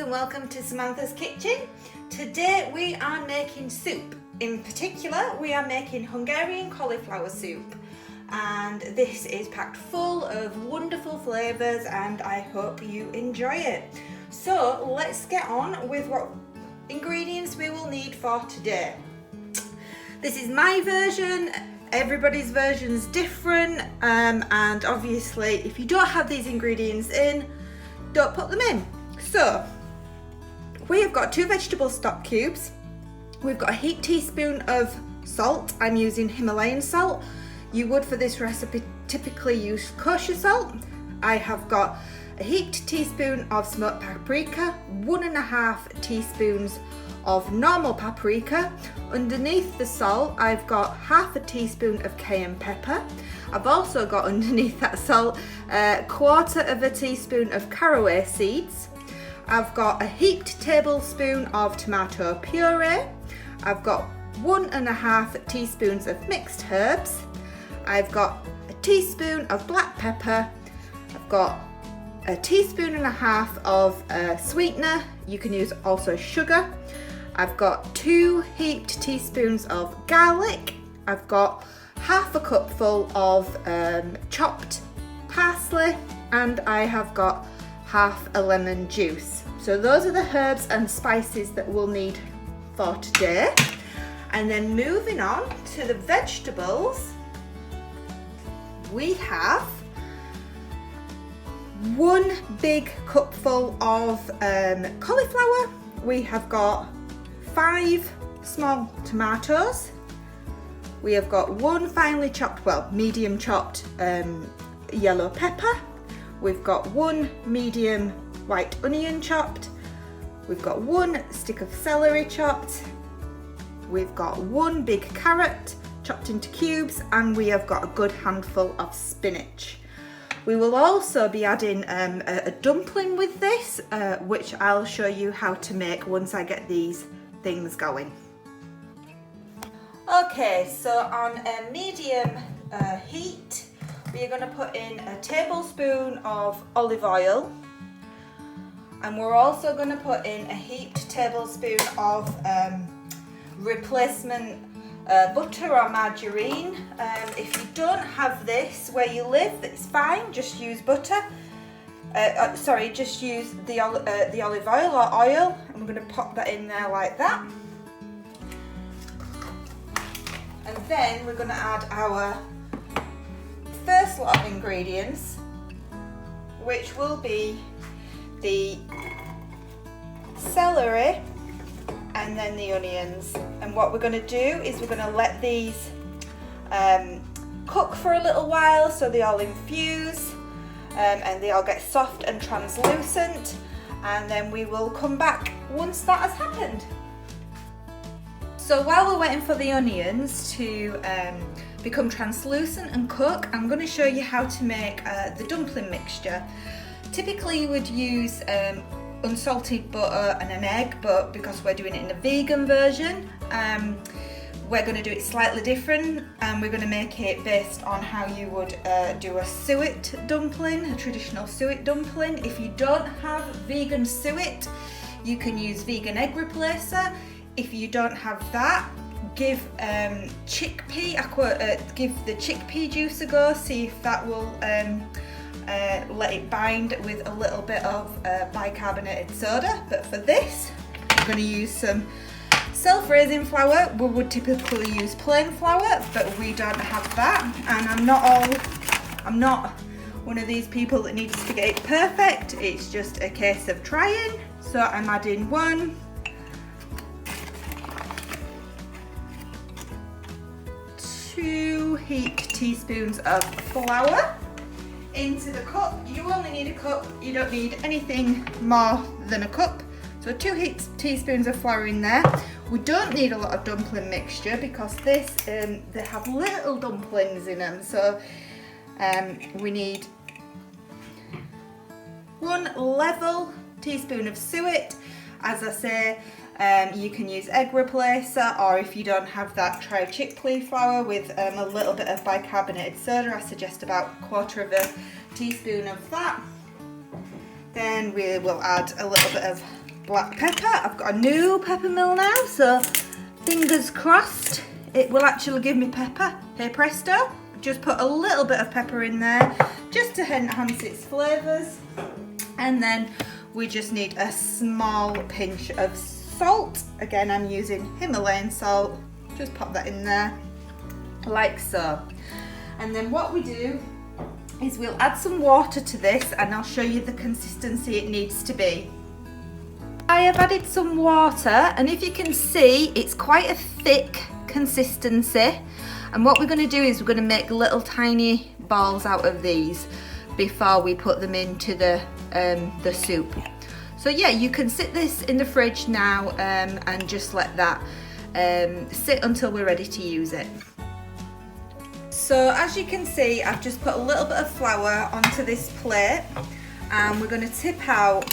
and welcome to Samantha's Kitchen. Today we are making soup. In particular, we are making Hungarian cauliflower soup, and this is packed full of wonderful flavours and I hope you enjoy it. So let's get on with what ingredients we will need for today. This is my version. Everybody's version is different, and obviously if you don't have these ingredients in, don't put them in. So we have got 2 vegetable stock cubes. We've got a heaped teaspoon of salt. I'm using Himalayan salt. You would for this recipe typically use kosher salt. I have got a heaped teaspoon of smoked paprika, 1.5 teaspoons of normal paprika. Underneath the salt, I've got half a teaspoon of cayenne pepper. I've also got underneath that salt a 1/4 teaspoon of caraway seeds. I've got a heaped tablespoon of tomato puree. I've got 1.5 teaspoons of mixed herbs. I've got a teaspoon of black pepper. I've got a teaspoon and a half of sweetener. You can use also sugar. I've got 2 heaped teaspoons of garlic. I've got half a cupful of chopped parsley, and I have got half a lemon juice. So those are the herbs and spices that we'll need for today. And then moving on to the vegetables, we have 1 big cupful of cauliflower. We have got 5 small tomatoes. We have got 1 finely chopped, medium chopped yellow pepper. We've got 1 medium white onion chopped. We've got 1 stick of celery chopped. We've got 1 big carrot chopped into cubes, and we have got a good handful of spinach. We will also be adding a dumpling with this, which I'll show you how to make once I get these things going. Okay, so on a medium heat, we are going to put in a tablespoon of olive oil, and we're also going to put in a heaped tablespoon of replacement butter or margarine. If you don't have this where you live, that's fine, just use butter. Just use the olive oil or oil, and we're going to pop that in there like that. And then we're going to add our first lot of ingredients, which will be the celery and then the onions. And what we're going to do is we're going to let these cook for a little while so they all infuse and they all get soft and translucent, and then we will come back once that has happened. So while we're waiting for the onions to become translucent and cook, I'm going to show you how to make the dumpling mixture. Typically you would use unsalted butter and an egg, but because we're doing it in a vegan version, we're going to do it slightly different, and we're going to make it based on how you would do a suet dumpling, a traditional suet dumpling. If you don't have vegan suet, you can use vegan egg replacer. If you don't have that, give give the chickpea juice a go, see if that will let it bind with a little bit of bicarbonated soda. But for this, I'm going to use some self-raising flour. We would typically use plain flour, but we don't have that, and I'm not one of these people that needs to get it perfect. It's just a case of trying. So I'm adding 2 heaped teaspoons of flour into the cup. You only need a cup, you don't need anything more than a cup. So 2 heaped teaspoons of flour in there. We don't need a lot of dumpling mixture because this they have little dumplings in them, so we need 1 level teaspoon of suet. As I say, you can use egg replacer, or if you don't have that, try chickpea flour with a little bit of bicarbonated soda. I suggest about 1/4 teaspoon of that. Then we will add a little bit of black pepper. I've got a new pepper mill now, so fingers crossed it will actually give me pepper. Hey presto, just put a little bit of pepper in there just to enhance its flavours. And then we just need a small pinch of salt. Again, I'm using Himalayan salt. Just pop that in there like so. And then what we do is we'll add some water to this, and I'll show you the consistency it needs to be. I have added some water, and if you can see, it's quite a thick consistency. And what we're going to do is we're going to make little tiny balls out of these before we put them into the soup. So yeah, you can sit this in the fridge now and just let that sit until we're ready to use it. So as you can see, I've just put a little bit of flour onto this plate, and we're going to tip out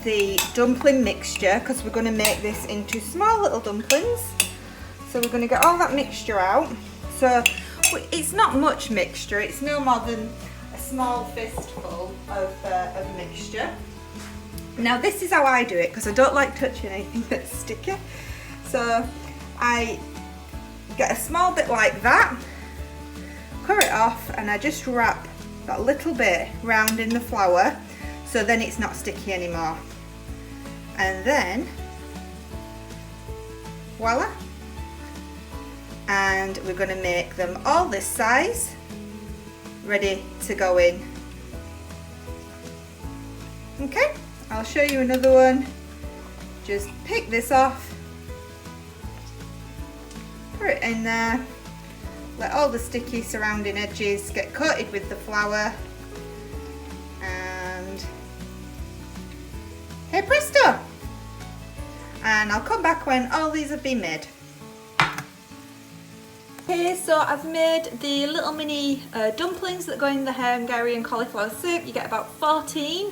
the dumpling mixture because we're going to make this into small little dumplings. So we're going to get all that mixture out. So it's not much mixture, it's no more than a small fistful of mixture. Now this is how I do it because I don't like touching anything that's sticky. So I get a small bit like that, cut it off, and I just wrap that little bit round in the flour so then it's not sticky anymore. And then voila, and we're going to make them all this size, ready to go in. Okay, I'll show you another one. Just pick this off, put it in there, let all the sticky surrounding edges get coated with the flour, and hey presto! And I'll come back when all these have been made. Okay, so I've made the little mini dumplings that go in the Hungarian cauliflower soup. You get about 14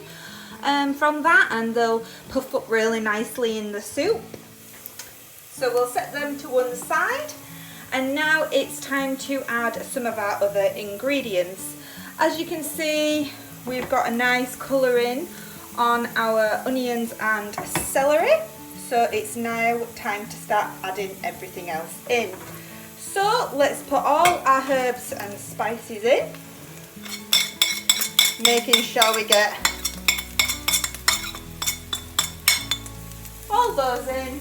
from that, and they'll puff up really nicely in the soup. So we'll set them to one side, and now it's time to add some of our other ingredients. As you can see, we've got a nice colouring on our onions and celery, so it's now time to start adding everything else in. So let's put all our herbs and spices in, making sure we get all those in,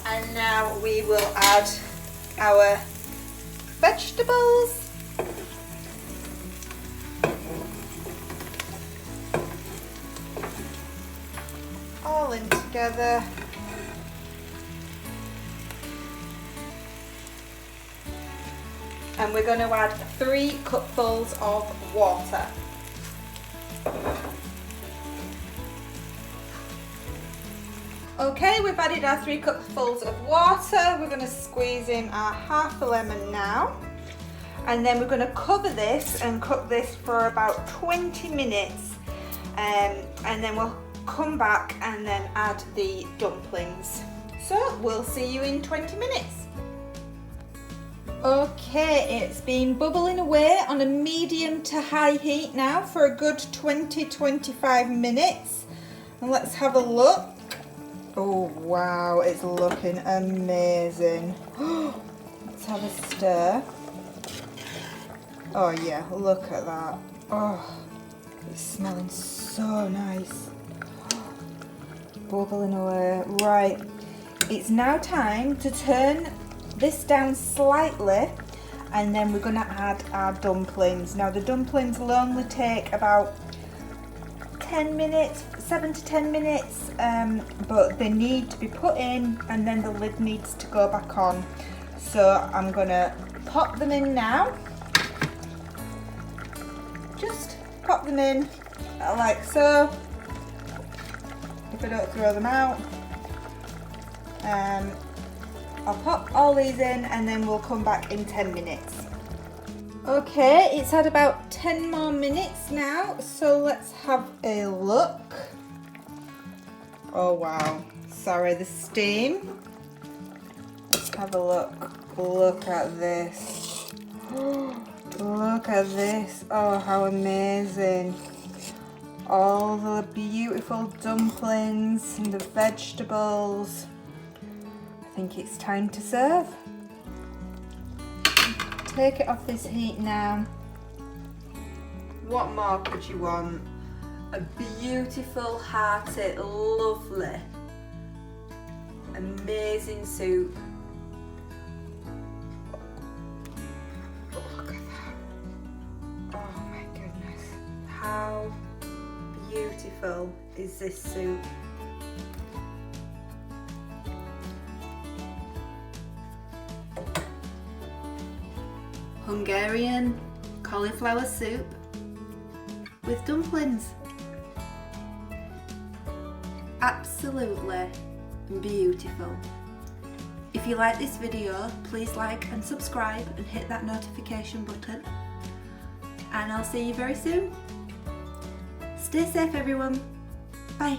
and now we will add our vegetables. All in together. And we're going to add 3 cupfuls of water. Okay, we've added our 3 cupfuls of water. We're going to squeeze in our half a lemon now. And then we're going to cover this and cook this for about 20 minutes. And then we'll come back and then add the dumplings. So we'll see you in 20 minutes. Okay, it's been bubbling away on a medium to high heat now for a good 20-25 minutes. And let's have a look. Oh wow, it's looking amazing. Let's have a stir. Oh yeah, look at that. Oh, it's smelling so nice. Bubbling away. Right, it's now time to turn this down slightly, and then we're going to add our dumplings. Now the dumplings will only take about 10 minutes, 7 to 10 minutes, but they need to be put in and then the lid needs to go back on. So I'm going to pop them in now. Just pop them in like so, if I don't throw them out. I'll pop all these in and then we'll come back in 10 minutes. Okay, it's had about 10 more minutes now, so let's have a look. Oh wow, sorry, the steam. Let's have a look. Look at this. Look at this. Oh, how amazing. all the beautiful dumplings and the vegetables. I think it's time to serve. Take it off this heat now. What more could you want? A beautiful, hearty, lovely, amazing soup. Look at that. Oh my goodness. How beautiful is this soup? Hungarian cauliflower soup with dumplings. Absolutely beautiful. If you like this video, please like and subscribe and hit that notification button. And I'll see you very soon. Stay safe everyone. Bye.